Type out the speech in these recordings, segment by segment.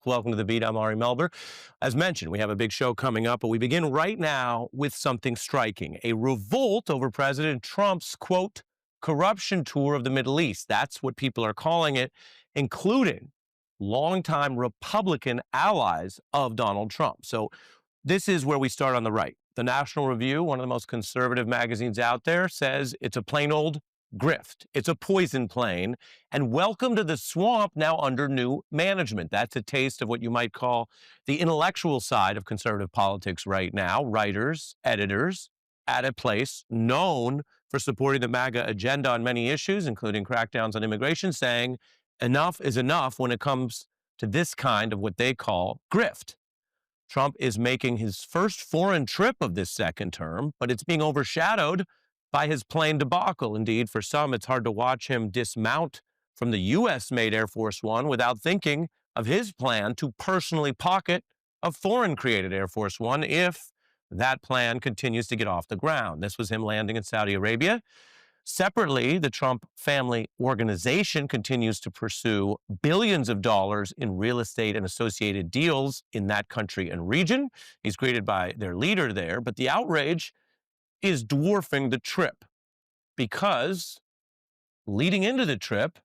Welcome to The Beat. I'm Ari Melber. As mentioned, we have a big show coming up, but we begin right now with something striking. A revolt over President Trump's, quote, corruption tour of the Middle East. That's what people are calling it, including longtime Republican allies of Donald Trump. So this is where we start on the right. The National Review, one of the most conservative magazines out there, says it's a plain old grift. It's a poison plane. And welcome to the swamp now under new management. That's a taste of what you might call the intellectual side of conservative politics right now. Writers, editors at a place known for supporting the MAGA agenda on many issues, including crackdowns on immigration, saying enough is enough when it comes to this kind of what they call grift. Trump is making his first foreign trip of this second term, but it's being overshadowed by his plane debacle. Indeed, for some, it's hard to watch him dismount from the U.S.-made Air Force One without thinking of his plan to personally pocket a foreign-created Air Force One if that plan continues to get off the ground. This was him landing in Saudi Arabia. Separately, the Trump family organization continues to pursue billions of dollars in real estate and associated deals in that country and region. He's greeted by their leader there, but the outrage is dwarfing the trip because leading into the trip,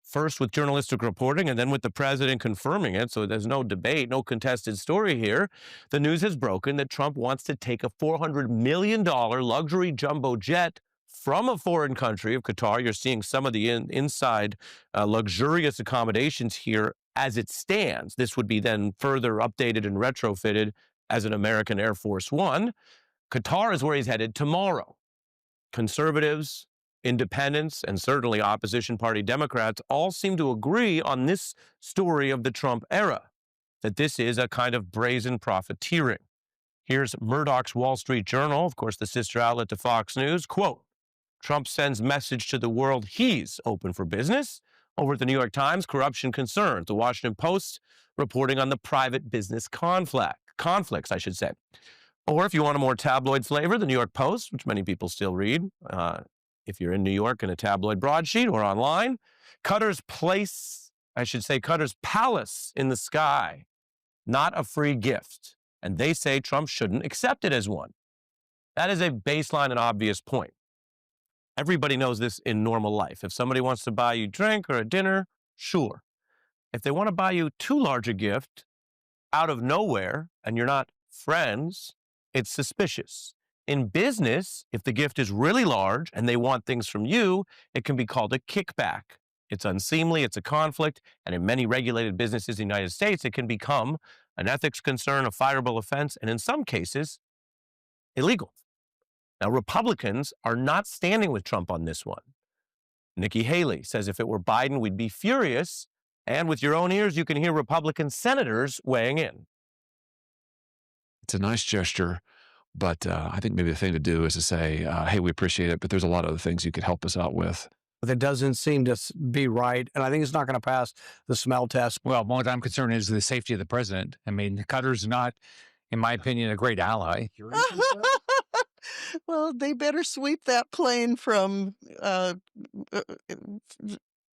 first with journalistic reporting and then with the president confirming it, so there's no debate, no contested story here, the news has broken that Trump wants to take a $400 million luxury jumbo jet from a foreign country of Qatar. You're seeing some of the inside luxurious accommodations here as it stands. This would be then further updated and retrofitted as an American Air Force One. Qatar is where he's headed tomorrow. Conservatives, independents, and certainly opposition party Democrats all seem to agree on this story of the Trump era, that this is a kind of brazen profiteering. Here's Murdoch's Wall Street Journal, of course, the sister outlet to Fox News. Quote, Trump sends message to the world he's open for business. Over at the New York Times, corruption concerns. The Washington Post reporting on the private business conflicts, I should say. Or if you want a more tabloid flavor, the New York Post, which many people still read, if you're in New York in a tabloid broadsheet or online, Qatar's palace in the sky, not a free gift. And they say Trump shouldn't accept it as one. That is a baseline and obvious point. Everybody knows this in normal life. If somebody wants to buy you a drink or a dinner, sure. If they want to buy you too large a gift out of nowhere and you're not friends, it's suspicious. In business, if the gift is really large and they want things from you, it can be called a kickback. It's unseemly, it's a conflict, and in many regulated businesses in the United States, it can become an ethics concern, a fireable offense, and in some cases, illegal. Now, Republicans are not standing with Trump on this one. Nikki Haley says if it were Biden, we'd be furious, and with your own ears, you can hear Republican senators weighing in. It's a nice gesture, but I think maybe the thing to do is to say, hey, we appreciate it, but there's a lot of other things you could help us out with. That doesn't seem to be right, and I think it's not going to pass the smell test. Well, what I'm concerned is the safety of the president. I mean, Qatar's not, in my opinion, a great ally. Well, they better sweep that plane from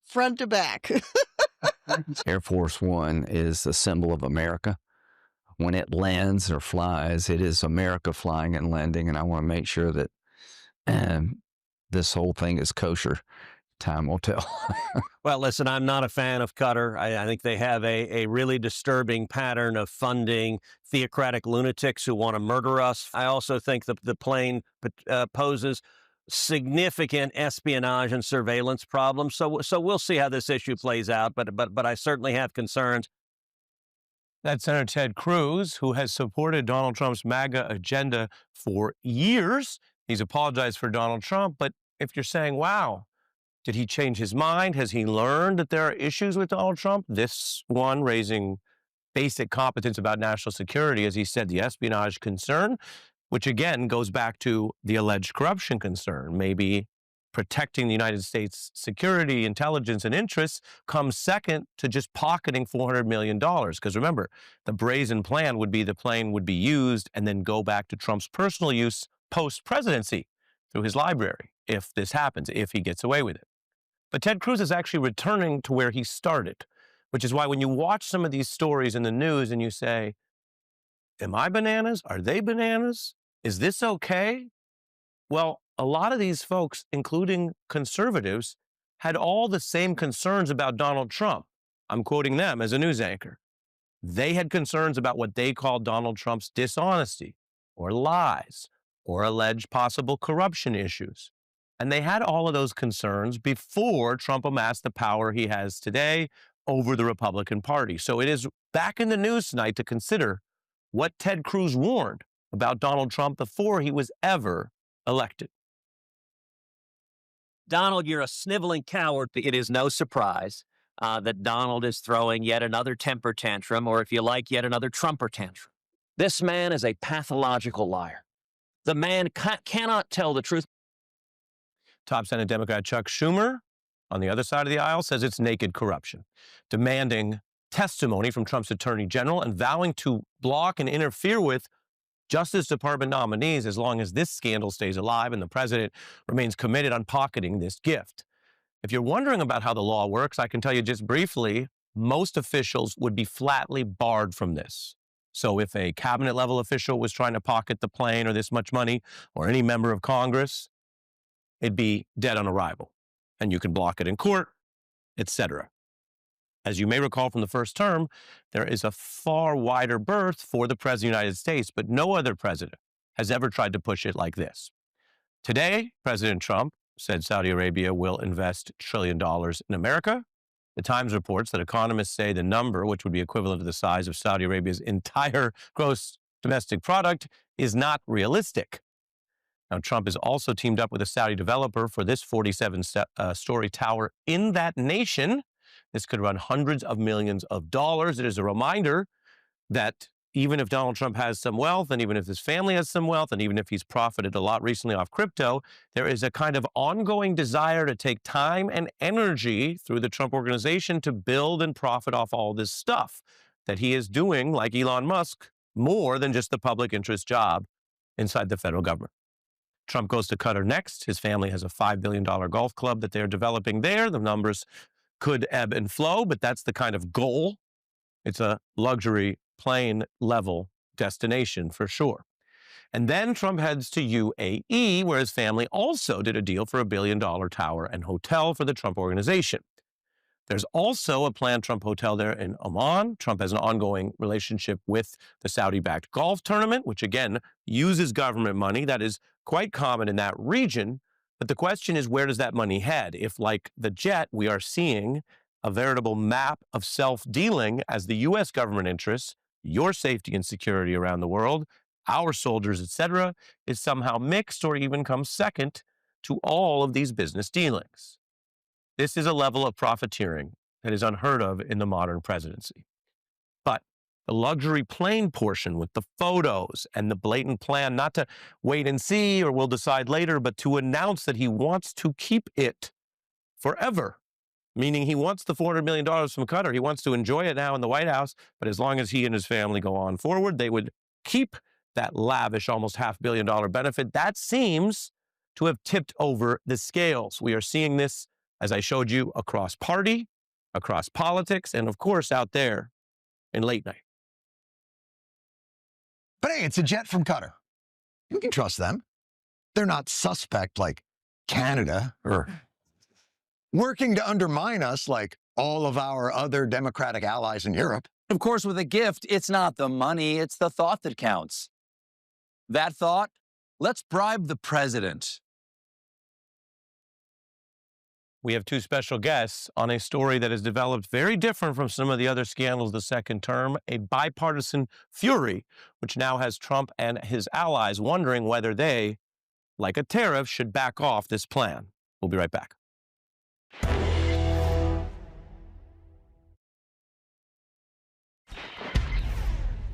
front to back. Air Force One is a symbol of America. When it lands or flies, it is America flying and landing, and I want to make sure that this whole thing is kosher. Time will tell. Well, listen, I'm not a fan of Qatar. I think they have a really disturbing pattern of funding theocratic lunatics who want to murder us. I also think the plane poses significant espionage and surveillance problems. So we'll see how this issue plays out. But I certainly have concerns. That's Senator Ted Cruz, who has supported Donald Trump's MAGA agenda for years. He's apologized for Donald Trump. But if you're saying, wow, did he change his mind? Has he learned that there are issues with Donald Trump? This one raising basic competence about national security, as he said, the espionage concern, which again goes back to the alleged corruption concern. Maybe protecting the United States security, intelligence, and interests comes second to just pocketing $400 million. Because remember, the brazen plan would be the plane would be used and then go back to Trump's personal use post-presidency through his library, if this happens, if he gets away with it. But Ted Cruz is actually returning to where he started, which is why when you watch some of these stories in the news and you say, am I bananas? Are they bananas? Is this okay? Well, a lot of these folks, including conservatives, had all the same concerns about Donald Trump. I'm quoting them as a news anchor. They had concerns about what they called Donald Trump's dishonesty or lies or alleged possible corruption issues. And they had all of those concerns before Trump amassed the power he has today over the Republican Party. So it is back in the news tonight to consider what Ted Cruz warned about Donald Trump before he was ever elected. Donald, you're a sniveling coward. It is no surprise that Donald is throwing yet another temper tantrum, or if you like, yet another Trumper tantrum. This man is a pathological liar. The man cannot tell the truth. Top Senate Democrat Chuck Schumer, on the other side of the aisle, says it's naked corruption, demanding testimony from Trump's attorney general and vowing to block and interfere with Justice Department nominees as long as this scandal stays alive and the president remains committed on pocketing this gift. If you're wondering about how the law works, I can tell you just briefly, most officials would be flatly barred from this. So if a cabinet level official was trying to pocket the plane or this much money, or any member of Congress, it'd be dead on arrival. And you can block it in court, etc. As you may recall from the first term, there is a far wider berth for the President of the United States, but no other president has ever tried to push it like this. Today, President Trump said Saudi Arabia will invest $1 trillion in America. The Times reports that economists say the number, which would be equivalent to the size of Saudi Arabia's entire gross domestic product, is not realistic. Now, Trump has also teamed up with a Saudi developer for this 47-story tower in that nation. This could run hundreds of millions of dollars. It is a reminder that even if Donald Trump has some wealth, and even if his family has some wealth, and even if he's profited a lot recently off crypto, there is a kind of ongoing desire to take time and energy through the Trump organization to build and profit off all this stuff that he is doing, like Elon Musk, more than just the public interest job inside the federal government. Trump goes to Qatar next. His family has a $5 billion golf club that they're developing there. The numbers could ebb and flow, but that's the kind of goal. It's a luxury plane level destination for sure. And then Trump heads to UAE, where his family also did a deal for $1 billion tower and hotel for the Trump organization. There's also a planned Trump hotel there in Oman. Trump has an ongoing relationship with the Saudi-backed golf tournament, which again uses government money. That is quite common in that region. But the question is, where does that money head? If, like the jet, we are seeing a veritable map of self-dealing as the U.S. government interests, your safety and security around the world, our soldiers, etc., is somehow mixed or even comes second to all of these business dealings. This is a level of profiteering that is unheard of in the modern presidency. But the luxury plane portion with the photos and the blatant plan not to wait and see or we'll decide later, but to announce that he wants to keep it forever, meaning he wants the $400 million from Qatar. He wants to enjoy it now in the White House, but as long as he and his family go on forward, they would keep that lavish, almost $500 million benefit. That seems to have tipped over the scales. We are seeing this, as I showed you, across party, across politics, and of course out there in late night. But hey, it's a jet from Qatar. You can trust them. They're not suspect like Canada or working to undermine us like all of our other democratic allies in Europe. Of course, with a gift, it's not the money, it's the thought that counts. That thought, let's bribe the president. We have two special guests on a story that has developed very different from some of the other scandals the second term, a bipartisan fury, which now has Trump and his allies wondering whether they, like a tariff, should back off this plan. We'll be right back.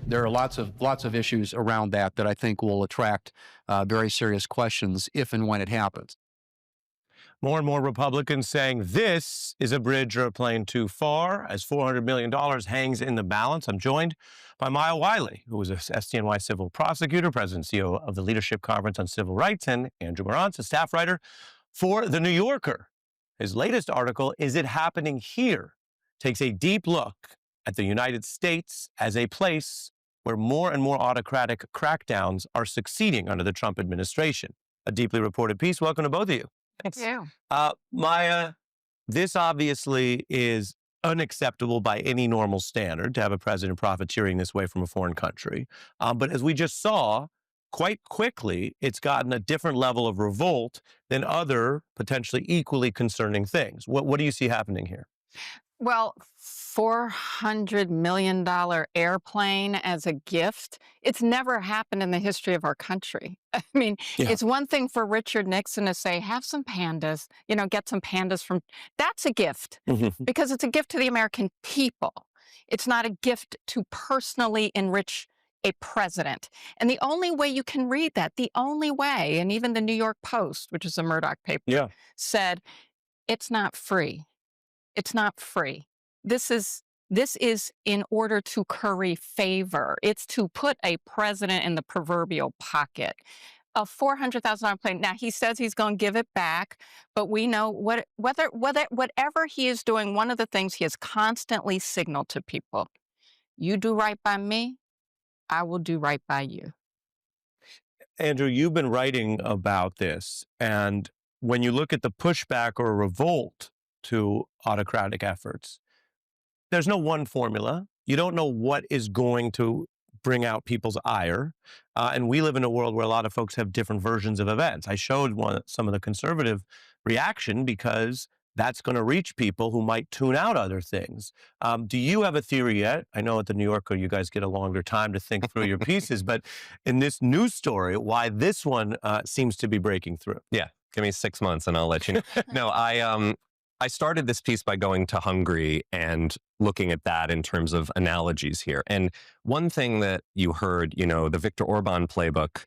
There are lots of issues around that I think will attract very serious questions if and when it happens. More and more Republicans saying this is a bridge or a plane too far as $400 million hangs in the balance. I'm joined by Maya Wiley, who is a SDNY civil prosecutor, president and CEO of the Leadership Conference on Civil Rights, and Andrew Marantz, a staff writer for The New Yorker. His latest article, Is It Happening Here? takes a deep look at the United States as a place where more and more autocratic crackdowns are succeeding under the Trump administration. A deeply reported piece. Welcome to both of you. Yeah. Maya, this obviously is unacceptable by any normal standard to have a president profiteering this way from a foreign country. But as we just saw, quite quickly, it's gotten a different level of revolt than other potentially equally concerning things. What do you see happening here? Well, $400 million airplane as a gift. It's never happened in the history of our country. I mean, Yeah. it's one thing for Richard Nixon to say, have some pandas, get some pandas from, that's a gift because it's a gift to the American people. It's not a gift to personally enrich a president. And the only way you can read that, the only way, and even the New York Post, which is a Murdoch paper, said, it's not free. It's not free. This is in order to curry favor. It's to put a president in the proverbial pocket. A $400,000 plane. Now, he says he's going to give it back, but we know whatever he is doing, one of the things he has constantly signaled to people, you do right by me, I will do right by you. Andrew, you've been writing about this, and when you look at the pushback or revolt to autocratic efforts, there's no one formula. You don't know what is going to bring out people's ire. And we live in a world where a lot of folks have different versions of events. I showed some of the conservative reaction because that's going to reach people who might tune out other things. Do you have a theory yet? I know at the New Yorker, you guys get a longer time to think through your pieces, but in this news story, why this one seems to be breaking through? Yeah, give me 6 months and I'll let you know. No, I started this piece by going to Hungary and looking at that in terms of analogies here. And one thing that you heard, the Viktor Orban playbook,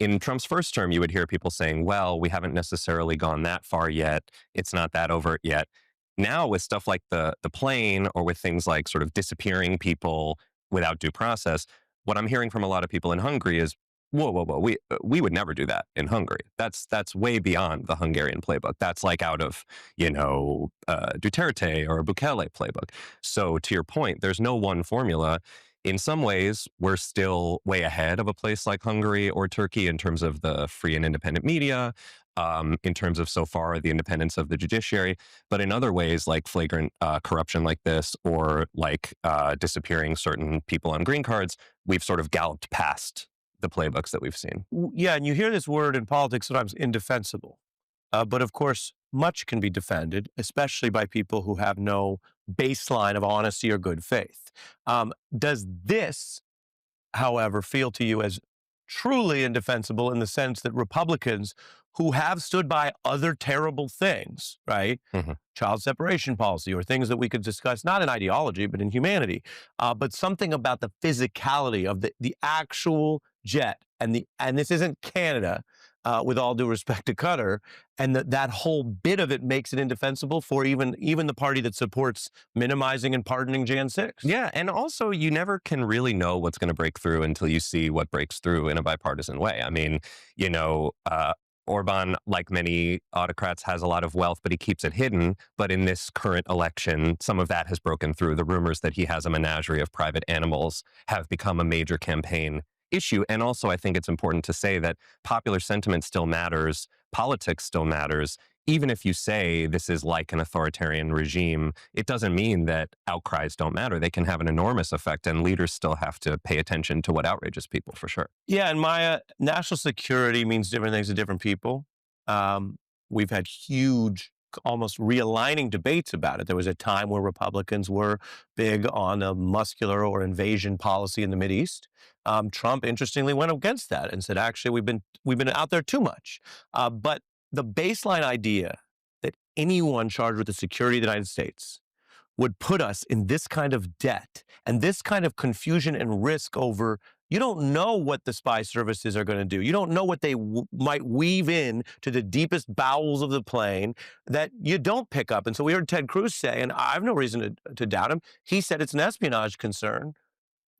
in Trump's first term, you would hear people saying, well, we haven't necessarily gone that far yet. It's not that overt yet. Now with stuff like the plane or with things like sort of disappearing people without due process, what I'm hearing from a lot of people in Hungary is, whoa, we would never do that in Hungary. That's way beyond the Hungarian playbook. That's like out of, Duterte or a Bukele playbook. So to your point, there's no one formula. In some ways, we're still way ahead of a place like Hungary or Turkey in terms of the free and independent media, in terms of so far the independence of the judiciary. But in other ways, like flagrant corruption like this or like disappearing certain people on green cards, we've sort of galloped past the playbooks that we've seen. Yeah, and you hear this word in politics sometimes, indefensible. But of course, much can be defended, especially by people who have no baseline of honesty or good faith. Does this, however, feel to you as truly indefensible in the sense that Republicans who have stood by other terrible things, right? Child separation policy or things that we could discuss, not in ideology, but in humanity, but something about the physicality of the actual jet and this isn't Canada, with all due respect to Qatar, and that whole bit of it makes it indefensible for even the party that supports minimizing and pardoning Jan 6. Yeah, and also you never can really know what's going to break through until you see what breaks through in a bipartisan way. I mean, Orban, like many autocrats, has a lot of wealth, but he keeps it hidden. But in this current election, some of that has broken through. The rumors that he has a menagerie of private animals have become a major campaign issue. And also, I think it's important to say that popular sentiment still matters. Politics still matters. Even if you say this is like an authoritarian regime, it doesn't mean that outcries don't matter. They can have an enormous effect, and leaders still have to pay attention to what outrages people, for sure. Yeah, and Maya, national security means different things to different people. We've had huge, almost realigning debates about it. There was a time where Republicans were big on a muscular or invasion policy in the Mideast. Trump, interestingly, went against that and said, actually, we've been out there too much. But the baseline idea that anyone charged with the security of the United States would put us in this kind of debt and this kind of confusion and risk over, you don't know what the spy services are going to do. You don't know what they might weave in to the deepest bowels of the plane that you don't pick up. And so we heard Ted Cruz say, and I have no reason to doubt him, he said it's an espionage concern,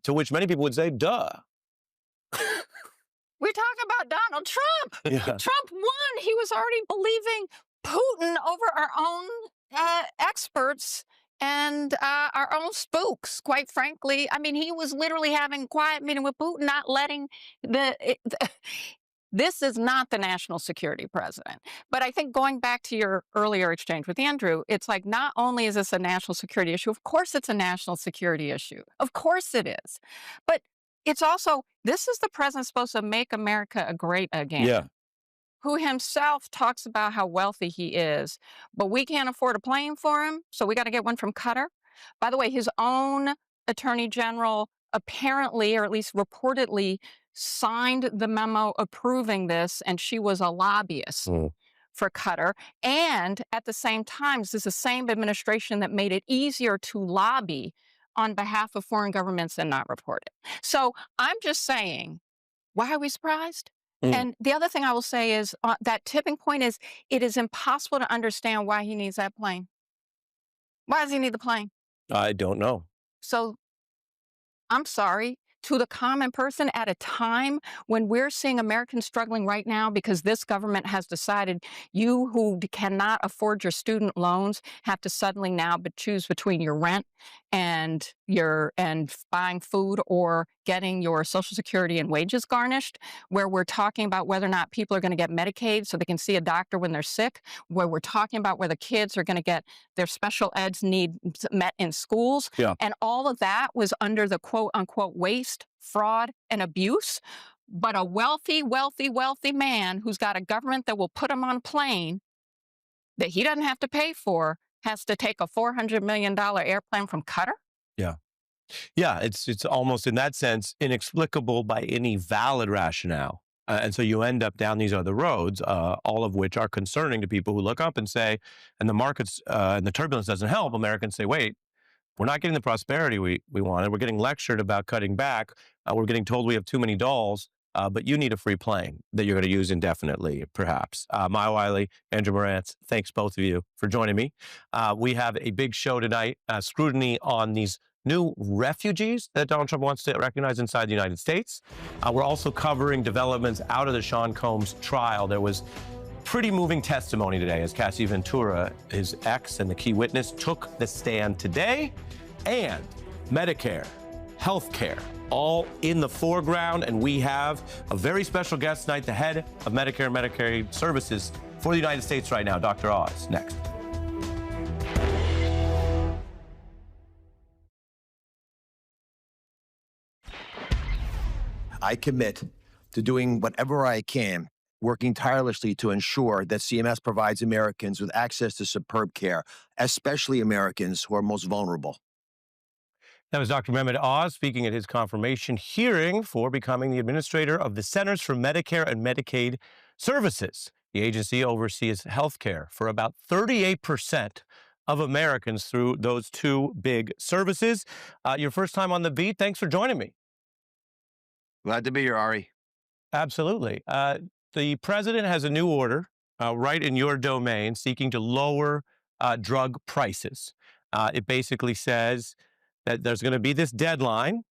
to which many people would say, duh. We're talking about Donald Trump. Yeah. Trump won. He was already believing Putin over our own experts. and our own spooks, quite frankly. I mean, he was literally having a quiet meeting with Putin, not letting this is not the national security president. But I think going back to your earlier exchange with Andrew, it's like not only is this a national security issue, of course it's a national security issue. Of course it is. But it's also, this is the president supposed to make America great again. Yeah. Who himself talks about how wealthy he is, but we can't afford a plane for him, so we got to get one from Qatar. By the way, his own attorney general apparently, or at least reportedly, signed the memo approving this, and she was a lobbyist for Qatar. And at the same time, this is the same administration that made it easier to lobby on behalf of foreign governments and not report it. So I'm just saying, why are we surprised? And the other thing I will say is that tipping point is it is impossible to understand why he needs that plane. Why does he need the plane? I don't know. So I'm sorry. To the common person at a time when we're seeing Americans struggling right now because this government has decided you who cannot afford your student loans have to suddenly now choose between your rent and buying food or getting your Social Security and wages garnished, where we're talking about whether or not people are going to get Medicaid so they can see a doctor when they're sick, where we're talking about whether kids are going to get their special eds needs met in schools. Yeah. And all of that was under the quote unquote waste, fraud, and abuse. But a wealthy, wealthy, wealthy man who's got a government that will put him on a plane that he doesn't have to pay for has to take a $400 million airplane from Qatar? Yeah. Yeah, it's almost in that sense inexplicable by any valid rationale. And so you end up down these other roads, all of which are concerning to people who look up and say, and the markets and the turbulence doesn't help, Americans say, wait, we're not getting the prosperity we wanted. We're getting lectured about cutting back. We're getting told we have too many dolls, but you need a free plane that you're going to use indefinitely, perhaps. Maya Wiley, Andrew Morantz, thanks both of you for joining me. We have a big show tonight, scrutiny on these new refugees that Donald Trump wants to recognize inside the United States. We're also covering developments out of the Sean Combs trial. There was pretty moving testimony today as Cassie Ventura, his ex and the key witness, took the stand today. And Medicare, healthcare, all in the foreground. And we have a very special guest tonight, the head of Medicare and Medicaid services for the United States right now, Dr. Oz, next. I commit to doing whatever I can, working tirelessly to ensure that CMS provides Americans with access to superb care, especially Americans who are most vulnerable. That was Dr. Mehmet Oz speaking at his confirmation hearing for becoming the administrator of the Centers for Medicare and Medicaid Services. The agency oversees health care for about 38% of Americans through those two big services. Your first time on the beat. Thanks for joining me. Glad to be here, Ari. Absolutely. The president has a new order right in your domain seeking to lower drug prices. It basically says that there's going to be this deadline,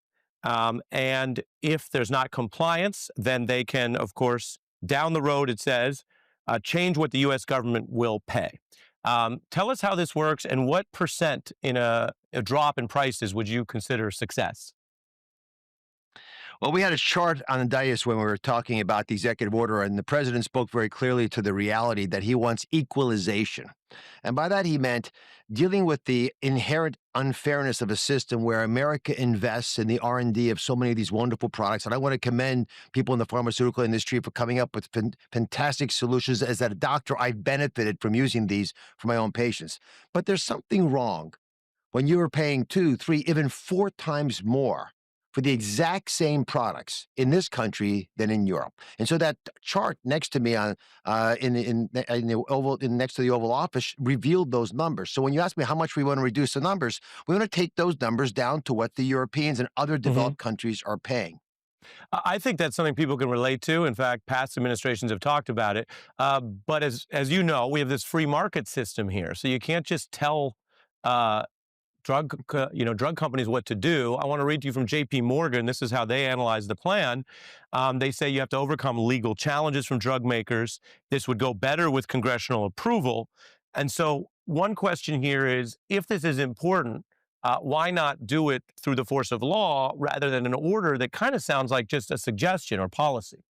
and if there's not compliance, then they can, of course, down the road, it says, change what the U.S. government will pay. Tell us how this works and what percent in a drop in prices would you consider success? Well, we had a chart on the dais when we were talking about the executive order, and the president spoke very clearly to the reality that he wants equalization. And by that, he meant dealing with the inherent unfairness of a system where America invests in the R&D of so many of these wonderful products. And I want to commend people in the pharmaceutical industry for coming up with fantastic solutions. As a doctor, I've benefited from using these for my own patients. But there's something wrong when you are paying 2, 3, even 4 times more for the exact same products in this country than in Europe. And so that chart next to me on the Oval, next to the Oval Office revealed those numbers. So when you ask me how much we want to reduce the numbers, we want to take those numbers down to what the Europeans and other developed countries are paying. I think that's something people can relate to. In fact, past administrations have talked about it. But as you know, we have this free market system here. So you can't just tell drug companies what to do. I want to read to you from J.P. Morgan. This is how they analyze the plan. They say you have to overcome legal challenges from drug makers. This would go better with congressional approval. And so one question here is, if this is important, why not do it through the force of law rather than an order that kind of sounds like just a suggestion or policy?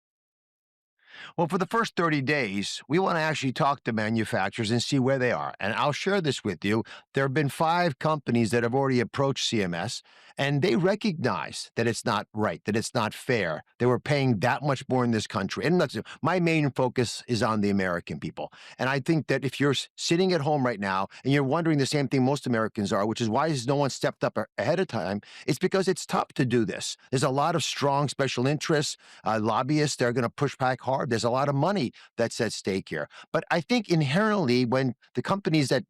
Well, for the first 30 days, we want to actually talk to manufacturers and see where they are. And I'll share this with you. There have been 5 companies that have already approached CMS, and they recognize that it's not right, that it's not fair. They were paying that much more in this country. And that's, my main focus is on the American people. And I think that if you're sitting at home right now and you're wondering the same thing most Americans are, which is why has no one stepped up ahead of time, it's because it's tough to do this. There's a lot of strong special interests, lobbyists. They're going to push back hard. There's a lot of money that's at stake here. But I think inherently, when the companies that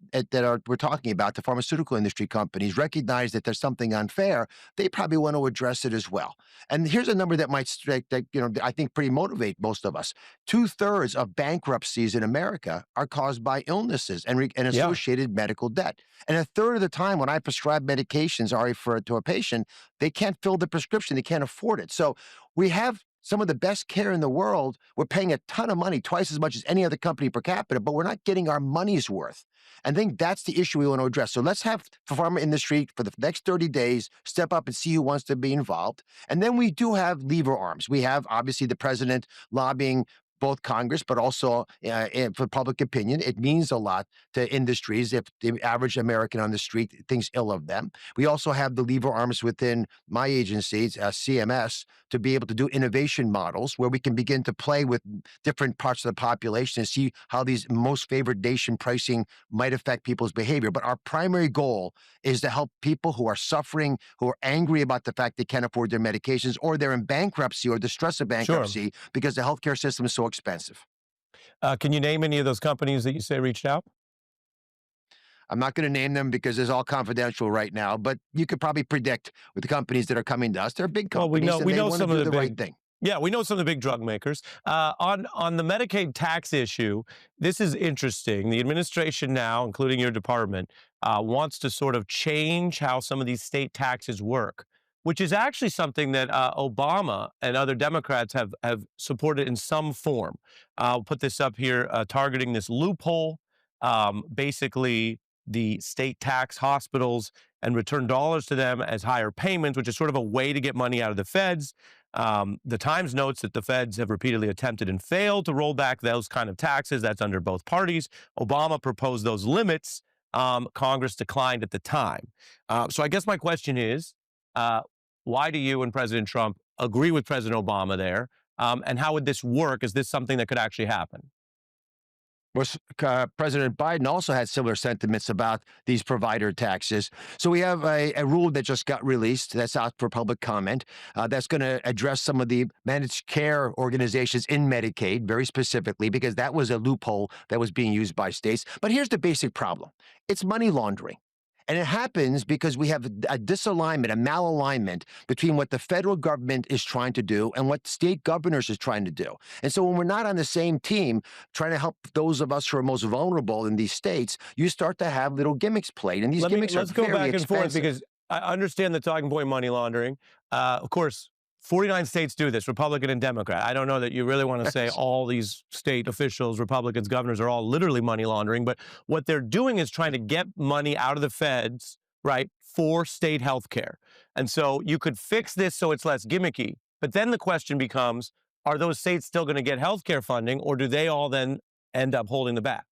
we're talking about, the pharmaceutical industry companies, recognize that there's something unfair, they probably want to address it as well. And here's a number that might strike, that I think pretty motivate most of us. 2/3 of bankruptcies in America are caused by illnesses and associated medical debt. And 1/3 of the time, when I prescribe medications to a patient, they can't fill the prescription, they can't afford it. So we have some of the best care in the world. We're paying a ton of money, twice as much as any other company per capita, but we're not getting our money's worth. And I think that's the issue we want to address. So let's have the pharma industry for the next 30 days step up and see who wants to be involved. And then we do have lever arms. We have, obviously, the president lobbying both Congress, but also for public opinion. It means a lot to industries if the average American on the street thinks ill of them. We also have the lever arms within my agencies, CMS, to be able to do innovation models where we can begin to play with different parts of the population and see how these most favored nation pricing might affect people's behavior. But our primary goal is to help people who are suffering, who are angry about the fact they can't afford their medications, or they're in bankruptcy or distress of bankruptcy because the healthcare system is so expensive. Can you name any of those companies that you say reached out? I'm not going to name them because it's all confidential right now, but you could probably predict with the companies that are coming to us. They're big companies, we know and some they of want to do the the big, right thing. Yeah, we know some of the big drug makers. On the Medicaid tax issue, this is interesting. The administration now, including your department, wants to sort of change how some of these state taxes work, which is actually something that Obama and other Democrats have supported in some form. I'll put this up here, targeting this loophole. Basically, the state tax hospitals and return dollars to them as higher payments, which is sort of a way to get money out of the feds. The Times notes that the feds have repeatedly attempted and failed to roll back those kind of taxes. That's under both parties. Obama proposed those limits. Congress declined at the time. So I guess my question is, why do you and President Trump agree with President Obama there? And how would this work? Is this something that could actually happen? Well, President Biden also had similar sentiments about these provider taxes. So we have a rule that just got released that's out for public comment that's going to address some of the managed care organizations in Medicaid very specifically, because that was a loophole that was being used by states. But here's the basic problem. It's money laundering. And it happens because we have a disalignment, a malalignment between what the federal government is trying to do and what state governors is trying to do. And so when we're not on the same team trying to help those of us who are most vulnerable in these states, you start to have little gimmicks played. And these gimmicks are very expensive. Let's go back and forth, because I understand the talking point, money laundering. Of course, 49 states do this, Republican and Democrat. I don't know that you really want to say all these state officials, Republicans, governors are all literally money laundering, but what they're doing is trying to get money out of the feds, right, for state health care. And so you could fix this so it's less gimmicky, but then the question becomes, are those states still going to get health care funding, or do they all then end up holding the bag?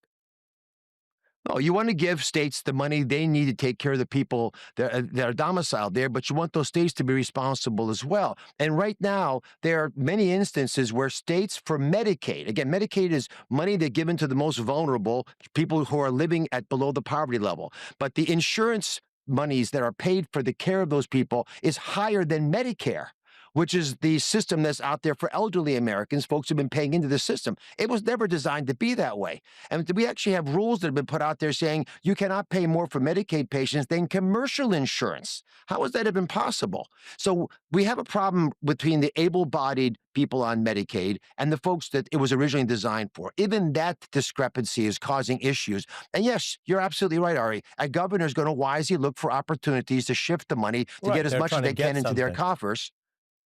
No, you want to give states the money they need to take care of the people that are domiciled there, but you want those states to be responsible as well. And right now, there are many instances where states for Medicaid, again, Medicaid is money that's given to the most vulnerable, people who are living at below the poverty level. But the insurance monies that are paid for the care of those people is higher than Medicare, which is the system that's out there for elderly Americans. Folks have been paying into the system. It was never designed to be that way. And we actually have rules that have been put out there saying you cannot pay more for Medicaid patients than commercial insurance. How is that even possible? So we have a problem between the able-bodied people on Medicaid and the folks that it was originally designed for. Even that discrepancy is causing issues. And yes, you're absolutely right, Ari. A governor is going to wisely look for opportunities to shift the money to get as much as they can into their coffers.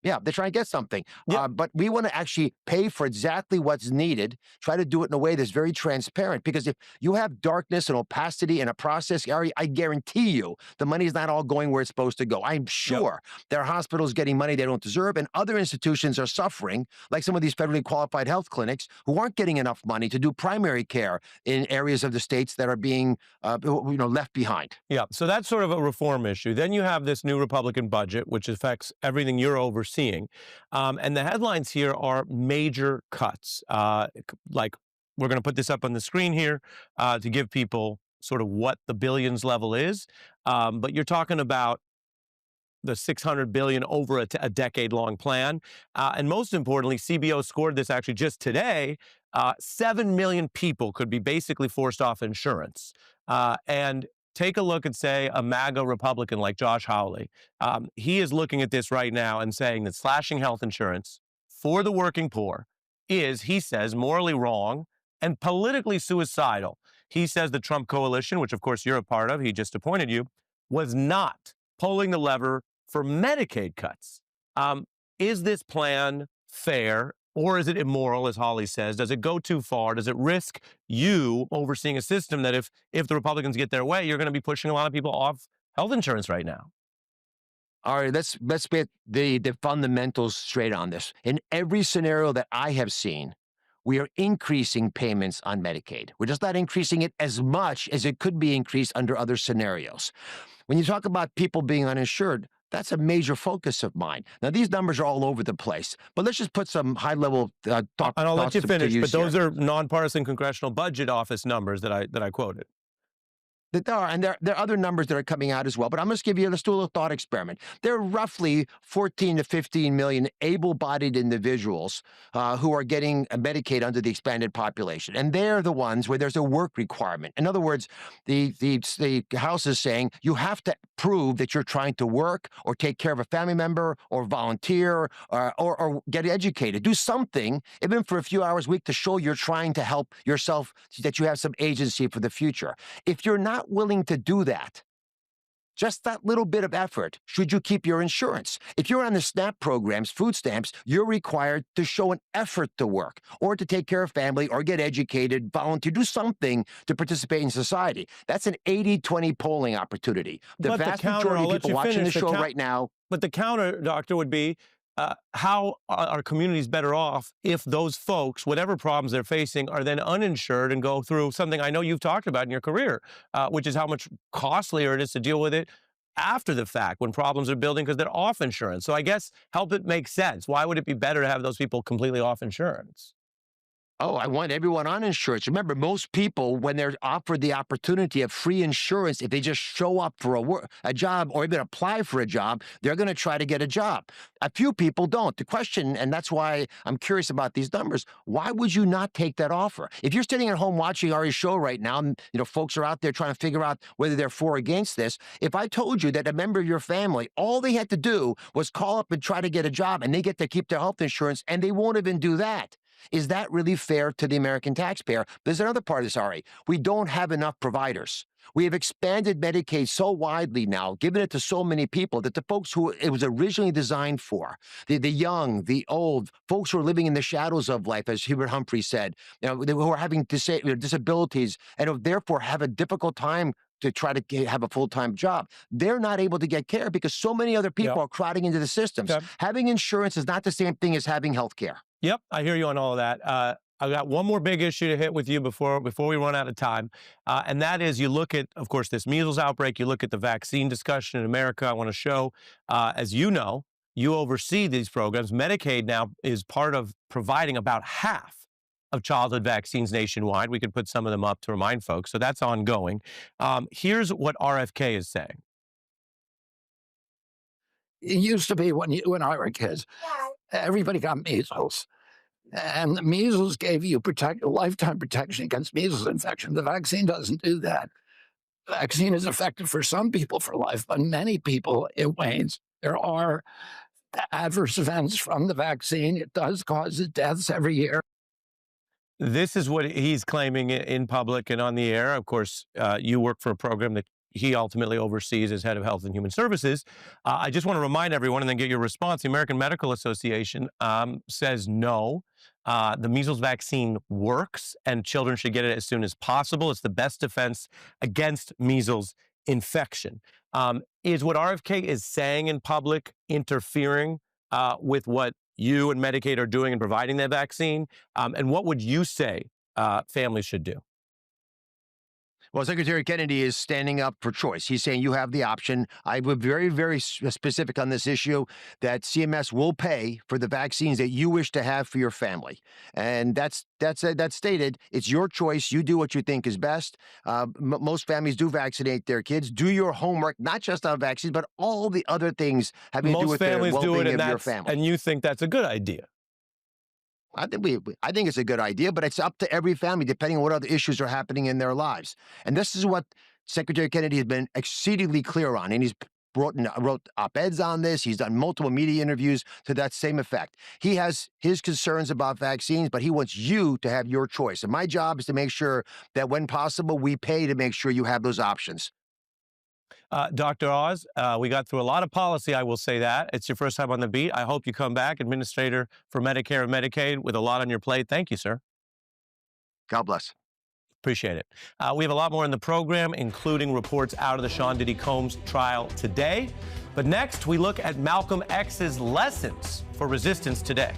Yeah, they're trying to get something. Yeah. But we want to actually pay for exactly what's needed, try to do it in a way that's very transparent. Because if you have darkness and opacity in a process, Ari, I guarantee you the money is not all going where it's supposed to go. I'm sure there are hospitals getting money they don't deserve, and other institutions are suffering, like some of these federally qualified health clinics who aren't getting enough money to do primary care in areas of the states that are being left behind. Yeah, so that's sort of a reform issue. Then you have this new Republican budget, which affects everything you're overseeing. And the headlines here are major cuts. Like, we're going to put this up on the screen here to give people sort of what the billions level is. But you're talking about the $600 billion over a decade-long plan. And most importantly, CBO scored this actually just today. 7 million people could be basically forced off insurance. And take a look at, say, a MAGA Republican like Josh Hawley. He is looking at this right now and saying that slashing health insurance for the working poor is, he says, morally wrong and politically suicidal. He says the Trump coalition, which of course you're a part of, he just appointed you, was not pulling the lever for Medicaid cuts. Is this plan fair? Or is it immoral, as Hawley says? Does it go too far? Does it risk you overseeing a system that if the Republicans get their way, you're going to be pushing a lot of people off health insurance right now? All right, let's get the fundamentals straight on this. In every scenario that I have seen, we are increasing payments on Medicaid. We're just not increasing it as much as it could be increased under other scenarios. When you talk about people being uninsured, that's a major focus of mine. Now, these numbers are all over the place, but let's just put some high-level thoughts. And I'll let you finish, but those here. are nonpartisan Congressional Budget Office numbers that I quoted. There are other numbers that are coming out as well, but let's do a little thought experiment. There are roughly 14 to 15 million able-bodied individuals who are getting Medicaid under the expanded population, and they're the ones where there's a work requirement. In other words, the House is saying you have to prove that you're trying to work or take care of a family member or volunteer or get educated. Do something, even for a few hours a week, to show you're trying to help yourself, that you have some agency for the future. If you're not willing to do that, just that little bit of effort, should you keep your insurance? If you're on the SNAP programs, food stamps, you're required to show an effort to work or to take care of family or get educated, volunteer, do something to participate in society. That's an 80-20 polling opportunity. The vast majority of people watching the show right now. But the counter, Doctor, would be, how are communities better off if those folks, whatever problems they're facing, are then uninsured and go through something I know you've talked about in your career, which is how much costlier it is to deal with it after the fact when problems are building because they're off insurance. So I guess help it make sense. Why would it be better to have those people completely off insurance? Oh, I want everyone on insurance. Remember, most people, when they're offered the opportunity of free insurance, if they just show up for a job or even apply for a job, they're going to try to get a job. A few people don't. The question, and that's why I'm curious about these numbers, why would you not take that offer? If you're sitting at home watching Ari's show right now, and folks are out there trying to figure out whether they're for or against this, if I told you that a member of your family, all they had to do was call up and try to get a job, and they get to keep their health insurance, and they won't even do that. Is that really fair to the American taxpayer? There's another part of this, Ari. We don't have enough providers. We have expanded Medicaid so widely now, given it to so many people, that the folks who it was originally designed for, the young, the old, folks who are living in the shadows of life, as Hubert Humphrey said, who are having disabilities and therefore have a difficult time to try to have a full-time job. They're not able to get care because so many other people are crowding into the systems. Having insurance is not the same thing as having health care. Yep, I hear you on all of that. I got one more big issue to hit with you before we run out of time, and that is you look at, of course, this measles outbreak. You look at the vaccine discussion in America. I want to show, as you know, you oversee these programs. Medicaid now is part of providing about half of childhood vaccines nationwide. We could put some of them up to remind folks, so that's ongoing. Here's what RFK is saying. It used to be when you and I were kids, everybody got measles. And the measles gave you lifetime protection against measles infection. The vaccine doesn't do that. The vaccine is effective for some people for life, but many people, it wanes. There are adverse events from the vaccine. It does cause deaths every year. This is what he's claiming in public and on the air. Of course, you work for a program that he ultimately oversees as head of Health and Human Services. I just want to remind everyone and then get your response. The American Medical Association says no. The measles vaccine works and children should get it as soon as possible. It's the best defense against measles infection. Is what RFK is saying in public interfering with what you and Medicaid are doing in providing that vaccine? And what would you say families should do? Well, Secretary Kennedy is standing up for choice. He's saying you have the option. I was very, very specific on this issue that CMS will pay for the vaccines that you wish to have for your family. And that's stated. It's your choice. You do what you think is best. Most families do vaccinate their kids. Do your homework, not just on vaccines, but all the other things having to do with the well-being of your family. And you think that's a good idea? I think it's a good idea, but it's up to every family, depending on what other issues are happening in their lives. And this is what Secretary Kennedy has been exceedingly clear on. And he's wrote op-eds on this. He's done multiple media interviews to that same effect. He has his concerns about vaccines, but he wants you to have your choice. And my job is to make sure that when possible, we pay to make sure you have those options. Dr. Oz, we got through a lot of policy, I will say that. It's your first time on the beat. I hope you come back, Administrator for Medicare and Medicaid, with a lot on your plate. Thank you, sir. God bless. Appreciate it. We have a lot more in the program, including reports out of the Sean Diddy Combs trial today. But next, we look at Malcolm X's lessons for resistance today.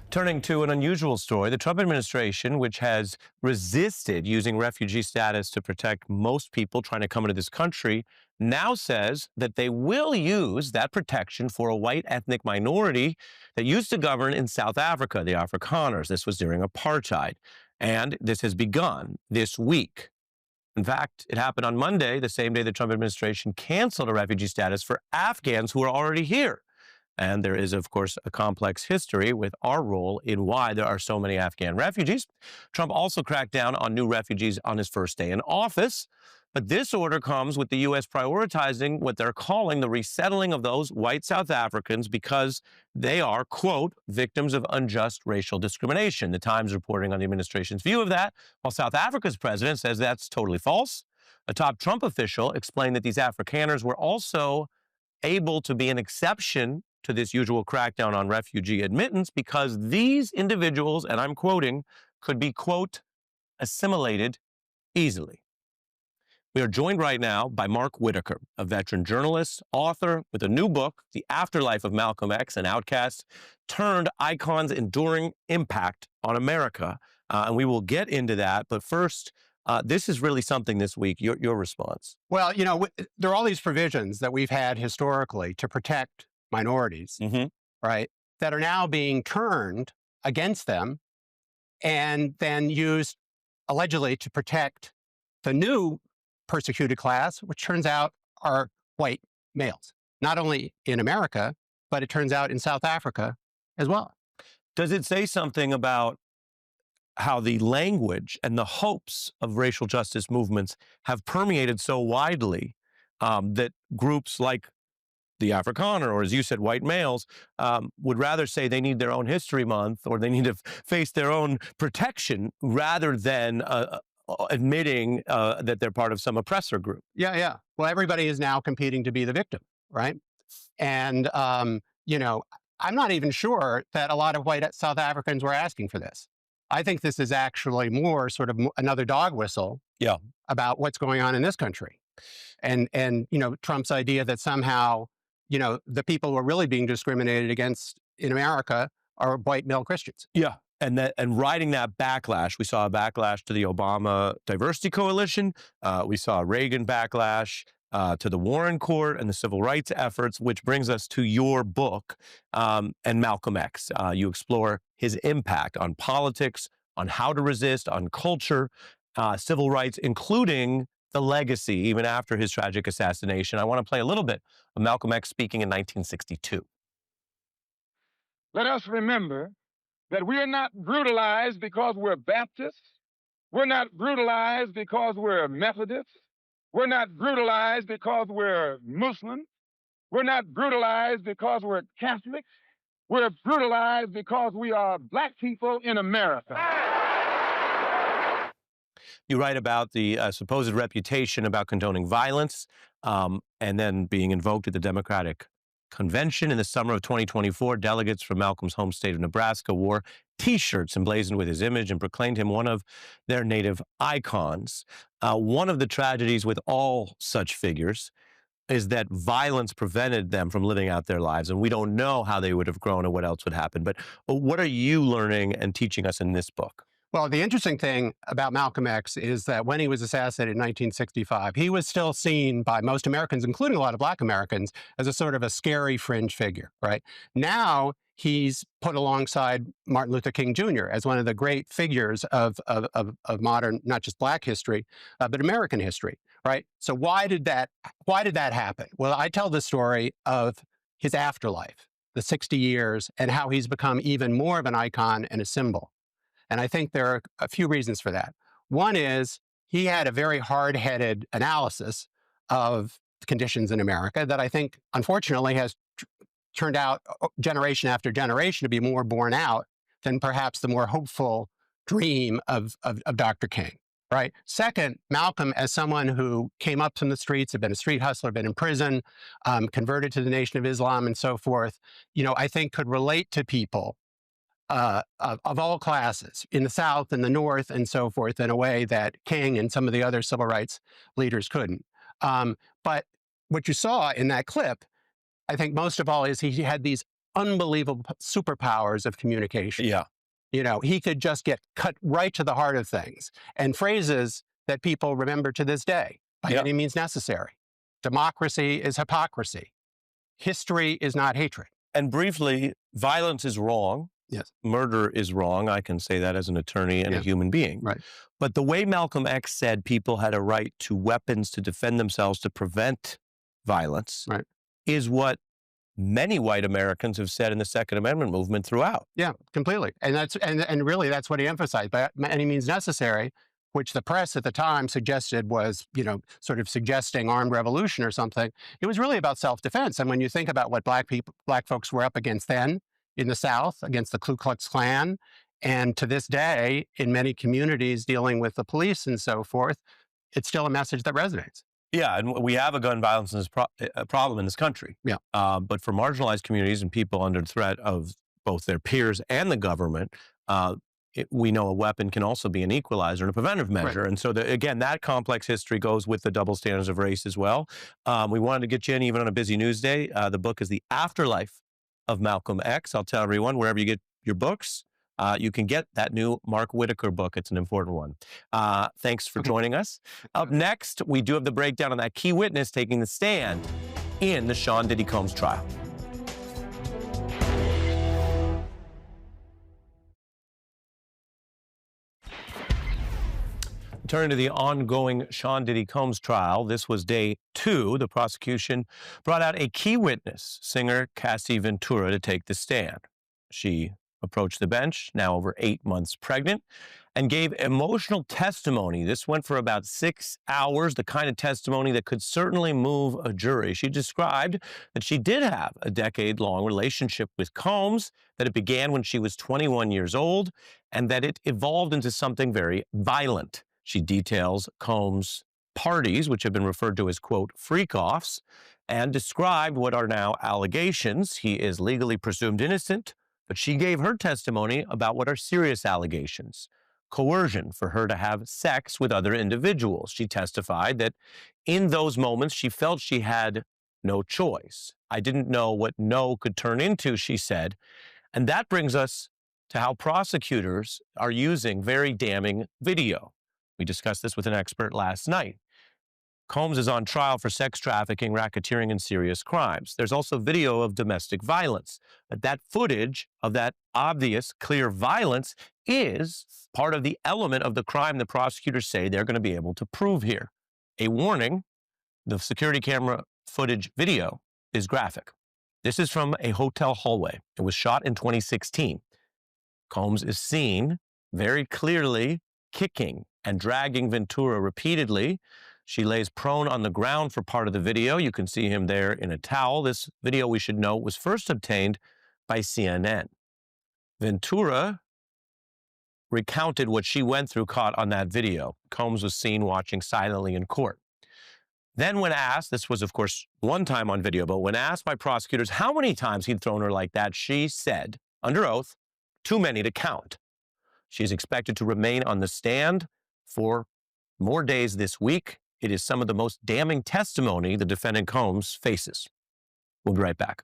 Turning to an unusual story, the Trump administration, which has resisted using refugee status to protect most people trying to come into this country, now says that they will use that protection for a white ethnic minority that used to govern in South Africa, the Afrikaners. This was during apartheid. And this has begun this week. In fact, it happened on Monday, the same day the Trump administration canceled a refugee status for Afghans who are already here. And there is, of course, a complex history with our role in why there are so many Afghan refugees. Trump also cracked down on new refugees on his first day in office. But this order comes with the U.S. prioritizing what they're calling the resettling of those white South Africans because they are, quote, victims of unjust racial discrimination. The Times reporting on the administration's view of that, while South Africa's president says that's totally false. A top Trump official explained that these Afrikaners were also able to be an exception to this usual crackdown on refugee admittance because these individuals, and I'm quoting, could be, quote, assimilated easily. We are joined right now by Mark Whitaker, a veteran journalist, author with a new book, The Afterlife of Malcolm X, an Outcast, turned Icon's enduring impact on America. And we will get into that. But first, this is really something this week, your response. Well, you know, there are all these provisions that we've had historically to protect minorities, right, that are now being turned against them and then used allegedly to protect the new persecuted class, which turns out are white males, not only in America, but it turns out in South Africa as well. Does it say something about how the language and the hopes of racial justice movements have permeated so widely that groups like the Afrikaner, or as you said, white males, would rather say they need their own History Month or they need to face their own protection rather than admitting that they're part of some oppressor group? Yeah. Well, everybody is now competing to be the victim, right? And, you know, I'm not even sure that a lot of white South Africans were asking for this. I think this is actually more sort of another dog whistle about what's going on in this country. And you know, Trump's idea that somehow, you know, the people who are really being discriminated against in America are white male Christians. Yeah. And riding that backlash, we saw a backlash to the Obama Diversity Coalition. We saw a Reagan backlash to the Warren Court and the civil rights efforts, which brings us to your book and Malcolm X. You explore his impact on politics, on how to resist, on culture, civil rights, including the legacy, even after his tragic assassination. I want to play a little bit of Malcolm X speaking in 1962. Let us remember that we are not brutalized because we're Baptists. We're not brutalized because we're Methodists. We're not brutalized because we're Muslims. We're not brutalized because we're Catholics. We're brutalized because we are black people in America. You write about the supposed reputation about condoning violence and then being invoked at the Democratic Convention. In the summer of 2024, delegates from Malcolm's home state of Nebraska wore T-shirts emblazoned with his image and proclaimed him one of their native icons. One of the tragedies with all such figures is that violence prevented them from living out their lives, and we don't know how they would have grown or what else would happen. But what are you learning and teaching us in this book? Well, the interesting thing about Malcolm X is that when he was assassinated in 1965, he was still seen by most Americans, including a lot of black Americans, as a sort of a scary fringe figure, right? Now, he's put alongside Martin Luther King Jr. as one of the great figures of modern, not just black history, but American history, right? So why did that happen? Well, I tell the story of his afterlife, the 60 years, and how he's become even more of an icon and a symbol. And I think there are a few reasons for that. One is he had a very hard-headed analysis of conditions in America that I think, unfortunately, has turned out generation after generation to be more borne out than perhaps the more hopeful dream of Dr. King, right? Second, Malcolm, as someone who came up from the streets, had been a street hustler, been in prison, converted to the Nation of Islam and so forth, I think could relate to people of all classes in the South and the North and so forth in a way that King and some of the other civil rights leaders couldn't. But what you saw in that clip, I think most of all, is he had these unbelievable superpowers of communication. Yeah. He could just get cut right to the heart of things and phrases that people remember to this day by any means necessary. Democracy is hypocrisy. History is not hatred. And briefly, violence is wrong. Yes. Murder is wrong. I can say that as an attorney and a human being. Right. But the way Malcolm X said people had a right to weapons to defend themselves, to prevent violence, right, is what many white Americans have said in the Second Amendment movement throughout. Yeah, completely. And really that's what he emphasized, by any means necessary, which the press at the time suggested was, sort of suggesting armed revolution or something. It was really about self-defense. And when you think about what black folks were up against then, in the South against the Ku Klux Klan, and to this day, in many communities dealing with the police and so forth, it's still a message that resonates. Yeah, and we have a gun violence problem in this country. Yeah. But for marginalized communities and people under threat of both their peers and the government, we know a weapon can also be an equalizer and a preventive measure. Right. And so, again, that complex history goes with the double standards of race as well. We wanted to get you in even on a busy news day. The book is The Afterlife of Malcolm X. I'll tell everyone, wherever you get your books, you can get that new Mark Whitaker book. It's an important one. Thanks for joining us. Up next, we do have the breakdown on that key witness taking the stand in the Sean Diddy Combs trial. Turning to the ongoing Sean Diddy Combs trial, this was day 2. The prosecution brought out a key witness, singer Cassie Ventura, to take the stand. She approached the bench, now over 8 months pregnant, and gave emotional testimony. This went for about 6 hours, the kind of testimony that could certainly move a jury. She described that she did have a decade-long relationship with Combs, that it began when she was 21 years old, and that it evolved into something very violent. She details Combs' parties, which have been referred to as, quote, freak-offs, and described what are now allegations. He is legally presumed innocent, but she gave her testimony about what are serious allegations. Coercion for her to have sex with other individuals. She testified that in those moments she felt she had no choice. I didn't know what no could turn into, she said. And that brings us to how prosecutors are using very damning video. We discussed this with an expert last night. Combs is on trial for sex trafficking, racketeering, and serious crimes. There's also video of domestic violence. But that footage of that obvious, clear violence is part of the element of the crime the prosecutors say they're going to be able to prove here. A warning, the security camera footage video is graphic. This is from a hotel hallway. It was shot in 2016. Combs is seen very clearly kicking and dragging Ventura repeatedly. She lays prone on the ground for part of the video. You can see him there in a towel. This video, we should note, was first obtained by CNN. Ventura recounted what she went through caught on that video. Combs was seen watching silently in court. Then when asked, this was of course one time on video, but when asked by prosecutors how many times he'd thrown her like that, she said, under oath, too many to count. She's expected to remain on the stand for more days this week. It is some of the most damning testimony the defendant Combs faces. We'll be right back.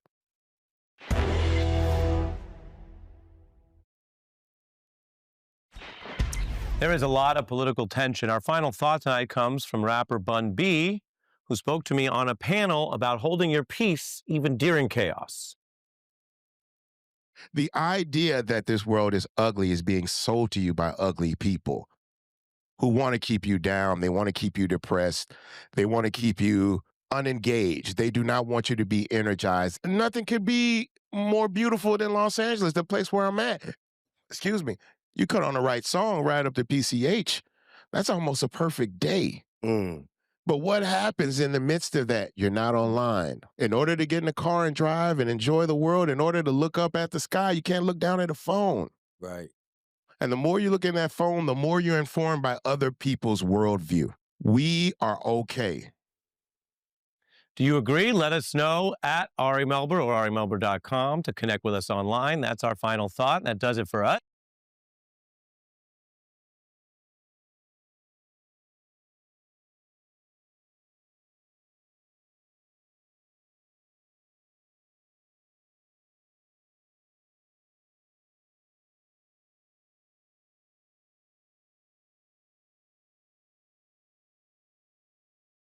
There is a lot of political tension. Our final thought tonight comes from rapper Bun B, who spoke to me on a panel about holding your peace even during chaos. The idea that this world is ugly is being sold to you by ugly people who want to keep you down. They want to keep you depressed. They want to keep you unengaged. They do not want you to be energized. Nothing could be more beautiful than Los Angeles, the place where I'm at. Excuse me. You cut on the right song right up to PCH. That's almost a perfect day. But what happens in the midst of that? You're not online. In order to get in the car and drive and enjoy the world, in order to look up at the sky, you can't look down at a phone. Right. And the more you look in that phone, the more you're informed by other people's worldview. We are okay. Do you agree? Let us know at Ari Melber or arimelber.com to connect with us online. That's our final thought. That does it for us.